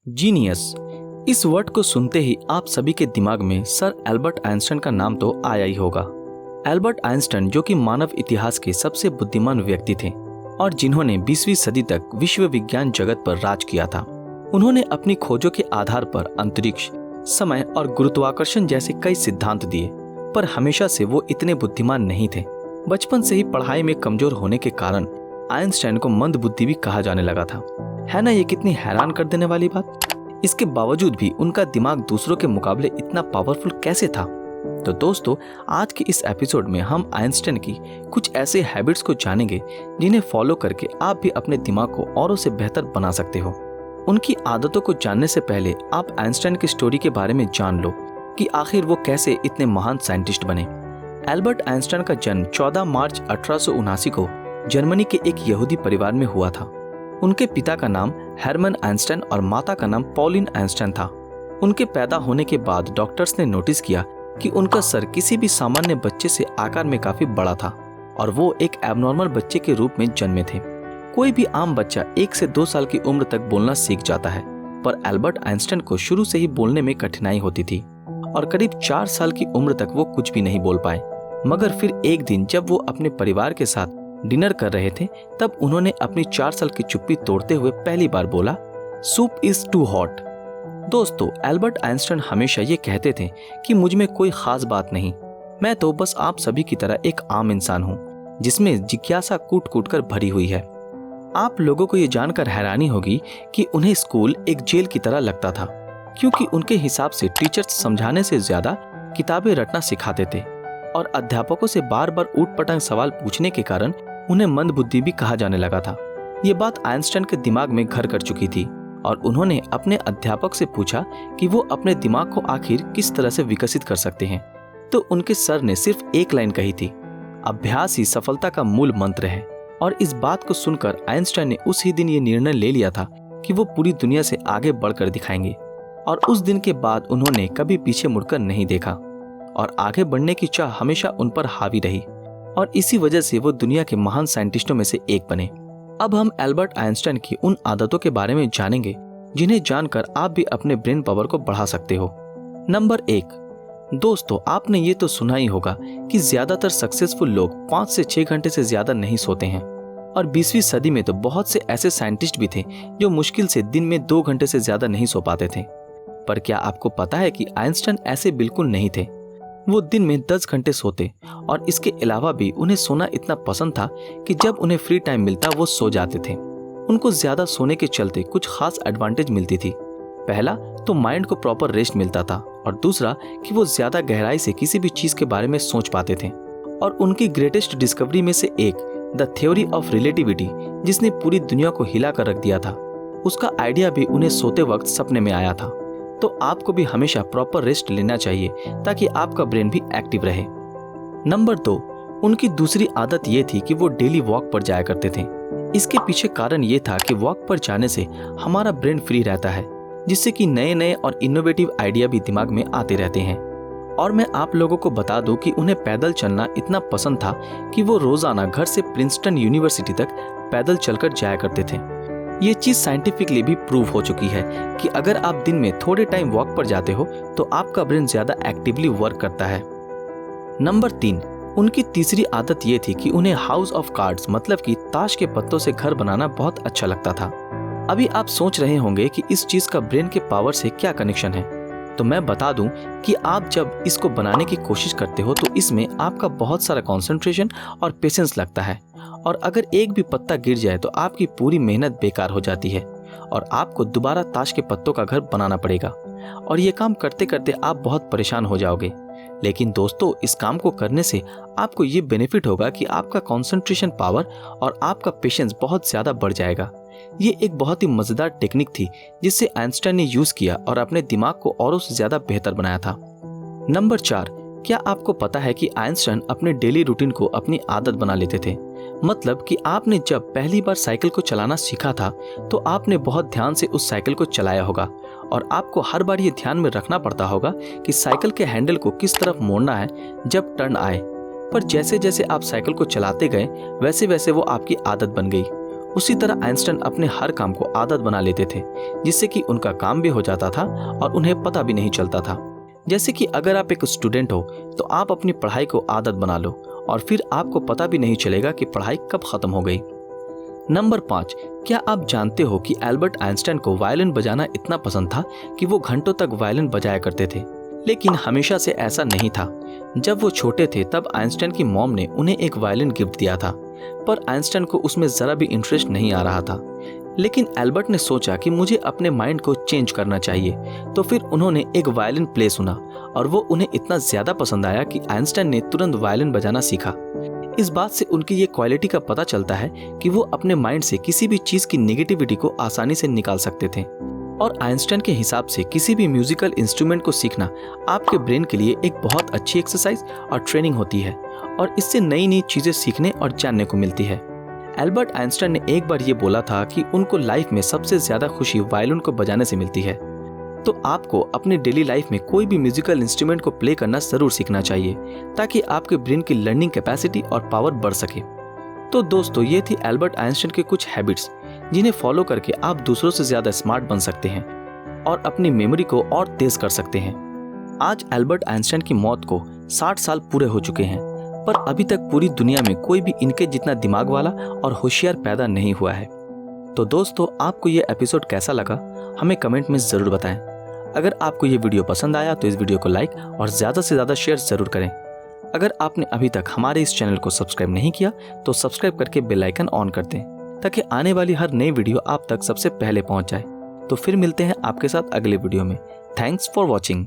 Genius, इस word को सुनते ही आप सभी के दिमाग में सर एल्बर्ट आइंस्टाइन का नाम तो आया ही होगा। एल्बर्ट आइंस्टाइन जो कि मानव इतिहास के सबसे बुद्धिमान व्यक्ति थे और जिन्होंने 20वीं सदी तक विश्व विज्ञान जगत पर राज किया था। उन्होंने अपनी खोजों के आधार पर अंतरिक्ष, समय और गुरुत्वाकर्षण जैसे कई सिद्धांत दिए, पर हमेशा से वो इतने बुद्धिमान नहीं थे। बचपन से ही पढ़ाई में कमजोर होने के कारण आइंस्टाइन को मंदबुद्धि भी कहा जाने लगा था। है ना ये कितनी हैरान कर देने वाली बात। इसके बावजूद भी उनका दिमाग दूसरों के मुकाबले इतना पावरफुल कैसे था। तो दोस्तों, आज के इस एपिसोड में हम आइंस्टाइन की कुछ ऐसे हैबिट्स को जानेंगे जिन्हें फॉलो करके आप भी अपने दिमाग को औरों से बेहतर बना सकते हो। उनकी आदतों को जानने से पहले आप आइंस्टाइन की स्टोरी के बारे में जान लो कि आखिर वो कैसे इतने महान साइंटिस्ट बने। एल्बर्ट आइंस्टाइन का जन्म 14 मार्च 1879 को जर्मनी के एक यहूदी परिवार में हुआ था। उनके पिता का नाम हरमन आइंस्टाइन और माता का नाम पॉलिन आइंस्टाइन था। उनके पैदा होने के बाद डॉक्टर्स ने नोटिस किया कि उनका सर किसी भी सामान्य बच्चे से आकार में काफी बड़ा था और वो एक एबनॉर्मल बच्चे के रूप में जन्मे थे। कोई भी आम बच्चा 1 से 2 साल की उम्र तक बोलना सीख जाता है, पर एल्बर्ट आइंस्टाइन को शुरू से ही बोलने में कठिनाई होती थी और करीब 4 साल की उम्र तक वो कुछ भी नहीं बोल पाए। मगर फिर एक दिन जब वो अपने परिवार के साथ डिनर कर रहे थे, तब उन्होंने अपनी 4 साल की चुप्पी तोड़ते हुए पहली बार बोला, सूप इज टू हॉट। दोस्तों, एल्बर्ट आइंस्टाइन हमेशा ये कहते थे कि मुझ में कोई खास बात नहीं, मैं तो बस आप सभी की तरह एक आम इंसान हूँ जिसमें जिज्ञासा कूट कूट कर भरी हुई है। आप लोगों को ये जानकर हैरानी होगी कि उन्हें स्कूल एक जेल की तरह लगता था, क्योंकि उनके हिसाब से टीचर्स समझाने से ज्यादा किताबें रटना सिखाते थे और अध्यापकों से बार बार ऊट-पटांग सवाल पूछने के कारण उन्हें मंदबुद्धि भी कहा जाने लगा था। ये बात आइंस्टाइन के दिमाग में घर कर चुकी थी और उन्होंने अपने अध्यापक से पूछा कि वो अपने दिमाग को आखिर किस तरह से विकसित कर सकते हैं। तो उनके सर ने सिर्फ एक लाइन कही थी, अभ्यास ही सफलता का मूल मंत्र है। और इस बात को सुनकर आइंस्टाइन ने उसी दिन ये निर्णय ले लिया था कि वो पूरी दुनिया से आगे बढ़कर दिखाएंगे। और उस दिन के बाद उन्होंने कभी पीछे मुड़कर नहीं देखा और आगे बढ़ने की चाह हमेशा उन पर हावी रही और इसी वजह से वो दुनिया के महान साइंटिस्टों में से एक बने। अब हम एल्बर्ट आइंस्टाइन की उन आदतों के बारे में जानेंगे जिन्हें जानकर आप भी अपने ब्रेन पावर को बढ़ा सकते हो। नंबर 1, दोस्तों, आपने ये तो सुना ही होगा कि ज्यादातर सक्सेसफुल लोग 5 से 6 घंटे से ज्यादा नहीं सोते हैं और 20वीं सदी में तो बहुत से ऐसे साइंटिस्ट भी थे जो मुश्किल से दिन में 2 घंटे से ज्यादा नहीं सो पाते थे। पर क्या आपको पता है कि आइंस्टाइन ऐसे बिल्कुल नहीं थे। वो दिन में 10 घंटे सोते और इसके अलावा भी उन्हें सोना इतना पसंद था कि जब उन्हें फ्री टाइम मिलता वो सो जाते थे। उनको ज्यादा सोने के चलते कुछ खास एडवांटेज मिलती थी। पहला तो माइंड को प्रॉपर रेस्ट मिलता था और दूसरा कि वो ज्यादा गहराई से किसी भी चीज के बारे में सोच पाते थे। और उनकी ग्रेटेस्ट डिस्कवरी में से एक, द थ्योरी ऑफ रिलेटिविटी, जिसने पूरी दुनिया को हिला कर रख दिया था, उसका आइडिया भी उन्हें सोते वक्त सपने में आया था। तो आपको भी हमेशा प्रॉपर रेस्ट लेना चाहिए ताकि आपका ब्रेन भी एक्टिव रहे। नंबर 2, उनकी दूसरी आदत ये थी कि वो डेली वॉक पर जाया करते थे। इसके पीछे कारण ये था कि वॉक पर जाने से हमारा ब्रेन फ्री रहता है, जिससे कि नए नए और इनोवेटिव आइडिया भी दिमाग में आते रहते हैं। और मैं आप लोगों को बता दूं कि उन्हें पैदल चलना इतना पसंद था कि वो रोजाना घर से प्रिंसटन यूनिवर्सिटी तक पैदल चलकर जाया करते थे। ये चीज साइंटिफिकली भी प्रूव हो चुकी है कि अगर आप दिन में थोड़े टाइम वॉक पर जाते हो तो आपका ब्रेन ज्यादा एक्टिवली वर्क करता है। नंबर 3, उनकी तीसरी आदत ये थी कि उन्हें हाउस ऑफ कार्ड्स मतलब कि ताश के पत्तों से घर बनाना बहुत अच्छा लगता था। अभी आप सोच रहे होंगे कि इस चीज का ब्रेन के पावर से क्या कनेक्शन है, तो मैं बता दूं कि आप जब इसको बनाने की कोशिश करते हो तो इसमें आपका बहुत सारा कंसंट्रेशन और पेशेंस लगता है और अगर एक भी पत्ता गिर जाए तो आपकी पूरी मेहनत बेकार हो जाती है और आपको दोबारा ताश के पत्तों का घर बनाना पड़ेगा और ये काम करते करते आप बहुत परेशान हो जाओगे। लेकिन दोस्तों, इस काम को करने से आपको ये बेनिफिट होगा कि आपका कंसंट्रेशन पावर और आपका पेशेंस बहुत ज्यादा बढ़ जाएगा। ये एक बहुत ही मजेदार टेक्निक थी जिससे आइंस्टाइन ने यूज किया और अपने दिमाग को औरों से ज्यादा बेहतर बनाया था। नंबर 4, क्या आपको पता है कि आइंस्टाइन अपने डेली रूटीन को अपनी आदत बना लेते थे। मतलब कि आपने जब पहली बार साइकिल को चलाना सीखा था तो आपने बहुत ध्यान से उस साइकिल को चलाया होगा और आपको हर बार ये ध्यान में रखना पड़ता होगा कि साइकिल के हैंडल को किस तरफ मोड़ना है जब टर्न आए। पर जैसे जैसे आप साइकिल को चलाते गए वैसे वैसे वो आपकी आदत बन गई उसी तरह आइंस्टाइन अपने हर काम को आदत बना लेते थे, जिससे कि उनका काम भी हो जाता था और उन्हें पता भी नहीं चलता था। जैसे कि अगर आप एक स्टूडेंट हो तो आप अपनी पढ़ाई को आदत बना लो और फिर आपको पता भी नहीं चलेगा कि पढ़ाई कब खत्म हो गई। नंबर 5, क्या आप जानते हो कि एल्बर्ट आइंस्टाइन को वायलिन बजाना इतना पसंद था कि वो घंटों तक वायलिन बजाया करते थे। लेकिन हमेशा से ऐसा नहीं था। जब वो छोटे थे तब आइंस्टाइन की मॉम ने उन्हें एक वायलिन गिफ्ट दिया था, पर आइंस्टाइन को उसमें जरा भी इंटरेस्ट नहीं आ रहा था। लेकिन एल्बर्ट ने सोचा कि मुझे अपने माइंड को चेंज करना चाहिए, तो फिर उन्होंने एक वायलिन प्ले सुना और वो उन्हें इतना ज्यादा पसंद आया कि आइंस्टाइन ने तुरंत वायलिन बजाना सीखा। इस बात से उनकी ये क्वालिटी का पता चलता है कि वो अपने माइंड से किसी भी चीज की नेगेटिविटी को आसानी से निकाल सकते थे। और आइंस्टाइन के हिसाब से किसी भी म्यूजिकल इंस्ट्रूमेंट को सीखना आपके ब्रेन के लिए एक बहुत अच्छी एक्सरसाइज और ट्रेनिंग होती है और इससे नई नई चीजें सीखने और जानने को मिलती है। एल्बर्ट आइंस्टाइन ने एक बार ये बोला था कि उनको लाइफ में सबसे ज्यादा खुशी वायलिन को बजाने से मिलती है। तो आपको अपने डेली लाइफ में कोई भी म्यूजिकल इंस्ट्रूमेंट को प्ले करना जरूर सीखना चाहिए, ताकि आपके ब्रेन की लर्निंग कैपेसिटी और पावर बढ़ सके। तो दोस्तों, ये थी एल्बर्ट आइंस्टाइन के कुछ हैबिट्स, जिन्हें फॉलो करके आप दूसरों से ज्यादा स्मार्ट बन सकते हैं और अपनी मेमोरी को और तेज कर सकते हैं। आज एल्बर्ट आइंस्टाइन की मौत को 60 साल पूरे हो चुके हैं, पर अभी तक पूरी दुनिया में कोई भी इनके जितना दिमाग वाला और होशियार पैदा नहीं हुआ है। तो दोस्तों, आपको ये एपिसोड कैसा लगा हमें कमेंट में जरूर बताएं। अगर आपको ये वीडियो पसंद आया तो इस वीडियो को लाइक और ज़्यादा से ज़्यादा शेयर ज़रूर करें। अगर आपने अभी तक हमारे इस चैनल को सब्सक्राइब नहीं किया तो सब्सक्राइब करके बेल आइकन ऑन कर दें, ताकि आने वाली हर नई वीडियो आप तक सबसे पहले पहुंच जाए। तो फिर मिलते हैं आपके साथ अगले वीडियो में। Thanks for watching.